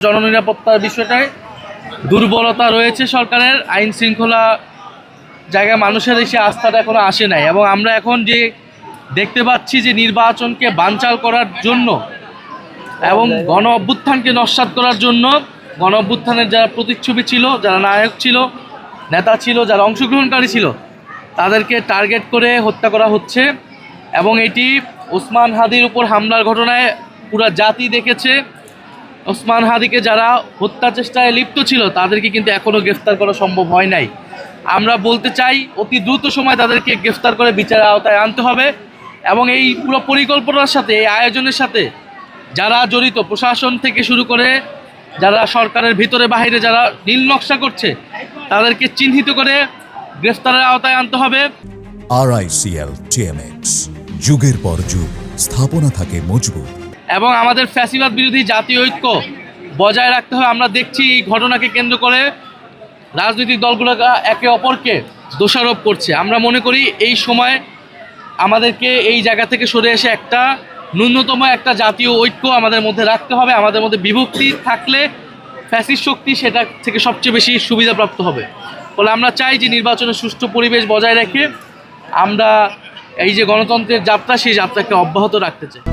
জননিরাপত্তার বিষয়টায় দুর্বলতা রয়েছে সরকারের। আইন শৃঙ্খলা জায়গায় মানুষের এসে আস্থাটা এখনো আসে নাই, এবং আমরা এখন যে দেখতে পাচ্ছি যে নির্বাচনকে বানচাল করার জন্য এবং গণ অভ্যুত্থানকে নস্যাৎ করার জন্য গণ অভ্যুত্থানের যারা প্রতিচ্ছবি ছিল, যারা নায়ক ছিল, নেতা ছিল, যারা অংশগ্রহণকারী ছিল, তাদেরকে টার্গেট করে হত্যা করা হচ্ছে। এবং এটি ওসমান হাদির উপর হামলার ঘটনায় পুরা জাতি দেখেছে। ওসমান হাদিকে যারা হত্যা চেষ্টায় লিপ্ত ছিল তাদেরকে কিন্তু এখনও গ্রেফতার করা সম্ভব হয় নাই। আমরা বলতে চাই অতি দ্রুত সময় তাদেরকে গ্রেফতার করে বিচারের আওতায় আনতে হবে। এবং এই পুরো পরিকল্পনার সাথে, এই আয়োজনের সাথে যারা জড়িত, প্রশাসন থেকে শুরু করে যারা সরকারের ভিতরে বাহিরে যারা নীল নকশা করছে, তাদেরকে চিহ্নিত করে গ্রেফতারের আওতায় আনতে হবে। RICL TMX, যুগের পর যুগ স্থাপনা থাকে মজবুত। এবং আমাদের ফ্যাসিবাদ বিরোধী জাতীয় ঐক্য বজায় রাখতে হবে। আমরা দেখছি এই ঘটনাকে কেন্দ্র করে রাজনৈতিক দলগুলো একে অপরকে দোষারোপ করছে। আমরা মনে করি এই সময় আমাদেরকে এই জায়গা থেকে সরে এসে একটা ন্যূনতম একটা জাতীয় ঐক্য আমাদের মধ্যে রাখতে হবে। আমাদের মধ্যে বিভক্তি থাকলে ফ্যাসিস্ট শক্তি সেটা থেকে সবচেয়ে বেশি সুবিধাপ্রাপ্ত হবে। ফলে আমরা চাই যে নির্বাচনের সুষ্ঠু পরিবেশ বজায় রেখে আমরা এই যে গণতন্ত্রের যাত্রা, সেই যাত্রাকে অব্যাহত রাখতে চাই।